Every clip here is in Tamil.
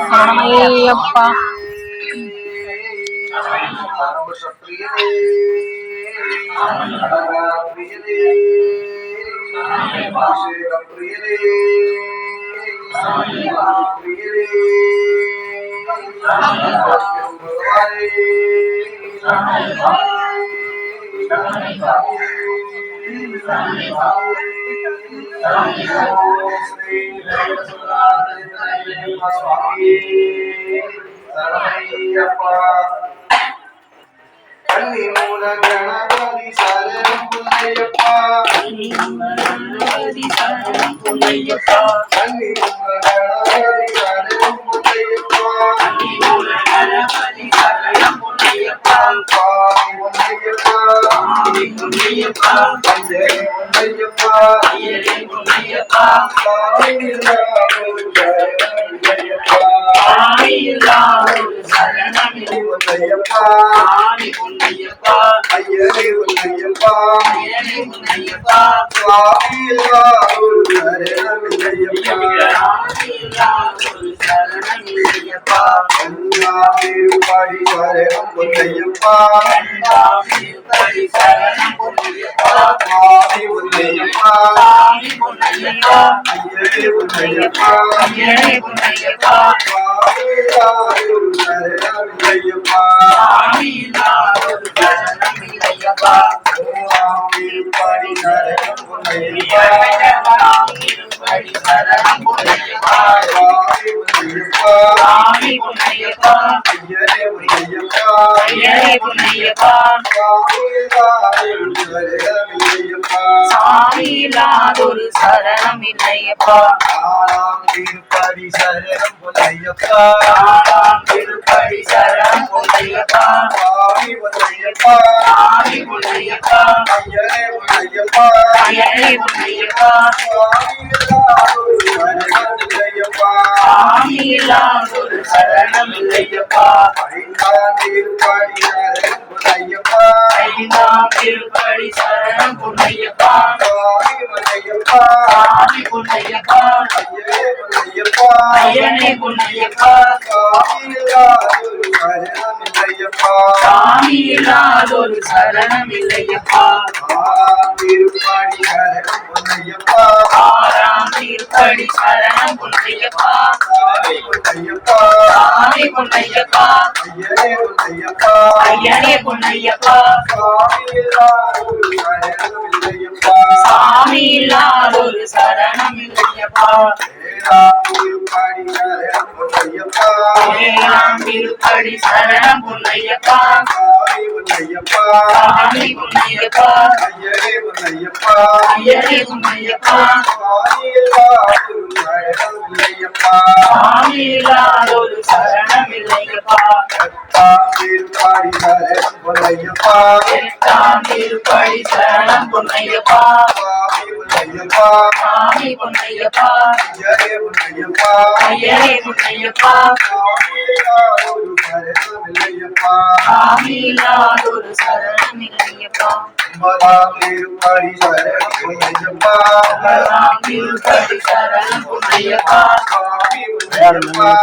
சரணமையப்பா மூல கணபதி சரணம் புண்ணையப்பா கன்னி மூல கணபதி சரணம் புண்ணையப்பா கன்னி மூல கணபதி சரணம் புண்ணையப்பா சுவாமி புண்ணையப்பா ஐயரே புண்ணையப்பா ஐயரே புண்ணையப்பா சரணம் புண்ணையப்பா சுவாமி புண்ணையப்பா ஐயரே புண்ணையப்பா ஐயரே புண்ணையப்பா சுவாமி ஒரு சரணம் இல்லையப்பா பாடி சரணம் புண்ணையப்பா படி சரணம் புண்ணையப்பா சுவாமி புண்ணையப்பா சுவாமி புண்ணையப்பா ஐயரே புண்ணையப்பா ஐயரே புண்ணையப்பா சாமியில்லாதொரு சரணம் இல்லையப்பா திருப்படி சரணம் பொன்னையப்பா திருப்படி சரணம் பொன்னையப்பா சாமி பொன்னையப்பா சாமி பொன்னையப்பா ஐயரே பொன்னையப்பா ஐயரே பொன்னையப்பா சாமியில்லாதொரு சரணம் இல்லையப்பா ஐந்தாம் திருப்படி சரணம் பொன்னையப்பா ஐந்தாம் திருப்படி சரணம் பொன்னையப்பா சாமி பொன்னையப்பா சாமி பொன்னையப்பா ஐயரே பொன்னையப்பா ஐயனே பொன்னையப்பா சாமியில்லாதொரு சரணம் இல்லையப்பா திருப்படி சரணம் பொன்னையப்பா ஆறாம் திருப்படி சரணம் பொன்னையப்பா சாமி பொன்னையப்பா சாமி பொன்னையப்பா ஐயனே பொன்னையப்பா ஐயனே பொன்னையப்பா சாமியில்லாதொரு சரணம் இல்லையப்பா ஏழாம் திருப்படி சரணம் பொன்னையப்பா சாமி பொன்னையப்பா ஐயரே பொன்னையப்பா ஐயரே பொன்னையப்பா சாமியில்லாதொரு சரணம் இல்லையப்பா திருப்படி சரணம் பொன்னையப்பா எட்டாம் திருப்படி சரணம் பொன்னையப்பா சாமி பொன்னையப்பா ஐயரே பொன்னையப்பா ஐயரே பொன்னையப்பா சாமியில்லாதொரு சரணம் இல்லையப்பா திருப்படி சரணம் பொன்னையப்பா திருப்படி சரணம் பொன்னையப்பா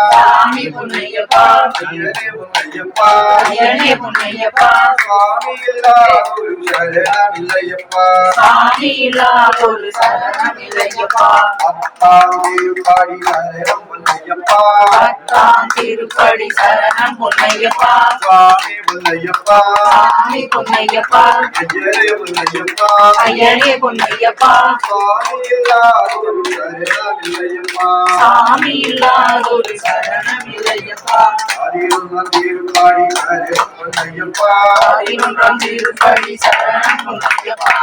சாமி பொன்னையப்பா ஐயரே பொன்னையப்பா ஐயரே பொன்னையப்பா சாமியில்லாதொரு சரணம் இல்லையப்பா சாமியில்லாதொரு சரணம் இல்லையப்பா பத்தாம் திருப்படி சரணம் பொன்னையப்பா பத்தாம் திருப்படி சரணம் பொன்னையப்பா சுவாமி பொன்னையப்பா சாமி பொன்னையப்பா ஐயரே பொன்னையப்பா ஐயரே பொன்னையப்பா சாமியில்லாதொரு சரணம் இல்லையப்பா சாமியில்லாதொரு சரணம் இல்லையப்பா பதினொன்றாம் திருப்படி சரணம் பொன்னையப்பா பதினொன்றாம் திருப்படி சரணம் பொன்னையப்பா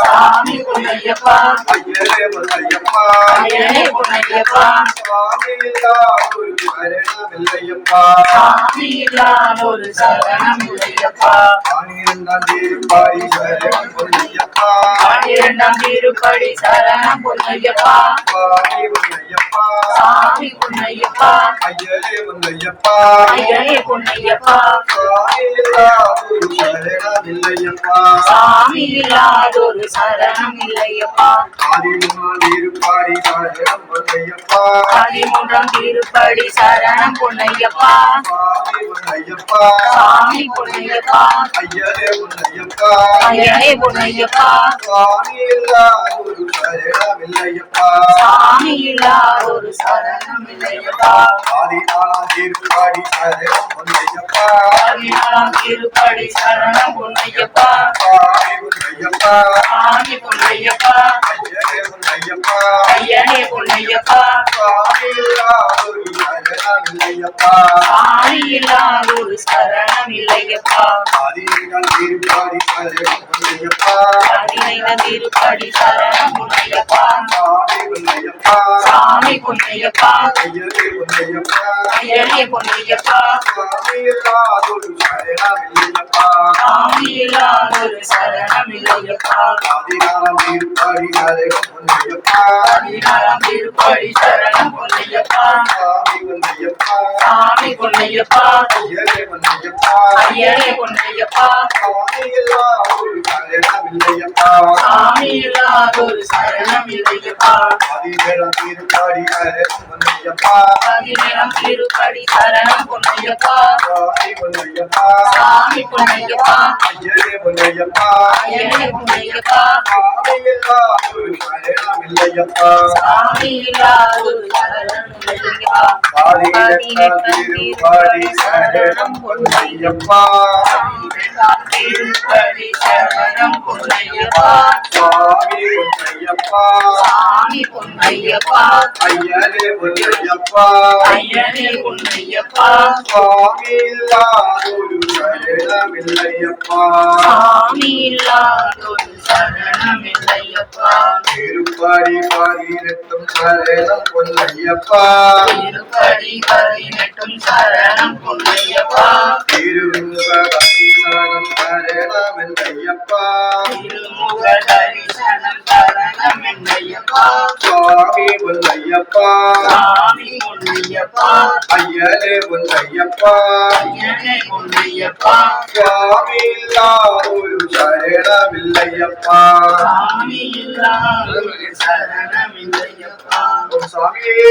சாமி பொன்னையப்பா ஐயரே பொன்னையப்பா ஐயரே பொன்னையப்பா சாமியில்லாதொரு சரணம் இல்லையப்பா சாமியில்லாதொரு சரணம் இல்லையப்பா பன்னிரண்டாம் திருப்படி சரணம் பொன்னையப்பா பன்னிரண்டாம் திருப்படி சரணம் பொன்னையப்பா சாமி பொன்னையப்பா ஐயனே பொன்னையப்பா சாமி இல்லாதொரு சரணம் இல்லையப்பா பதிமூன்றாம் திருப்படி சரணம் பொன்னையப்பா சாமி பொன்னையப்பா ஐயனே பொன்னையப்பா சாமி இல்லாதொரு சரணம் இல்லையப்பா பதினாலாம் திருப்படி சரணம் பொன்னையப்பா சாமி பொன்னையப்பா ஐயனே பொன்னையப்பா சாமி இல்லாதொரு சரணம் இல்லையப்பா பதினைந்தாம் திருப்படி சரணம் பொன்னையப்பா சாமி பொன்னையப்பா ஐயனே பொன்னையப்பா சாமி இல்லாதொரு சரணம் இல்லையப்பா பதினாறாம் திருப்படி சரணம் பொன்னையப்பா சாமி பொன்னையப்பா ஐயனே பொன்னையப்பா சாமி இல்லாதொரு சரணம் இல்லையப்பா பதினேழாம் திருப்படி சரணம் பொன்னையப்பா சாமி பொன்னையப்பா ஐயனே பொன்னையப்பா சாமி இல்லாதொரு சரணம் இல்லையப்பா பதினெட்டாம் திருப்படி சரணம் பொன்னையப்பா திருப்படி சரணம் பொன்னையப்பா சாமி பொன்னையப்பா ஐயனே பொன்னையப்பா சாமி இல்லாதொரு சரணம் இல்லையப்பா திருப்படி பதினெட்டும் சரணம் பொன்னையப்பா சரணம் பொன்னையப்பா திருமுக தரிசனம் சரணம் என்னையப்பா சுவாமி பொன்னையப்பா ஐயனே பொன்னையப்பா சுவாமி இல்லாதொரு சரணமில்லையப்பா சுவாமியே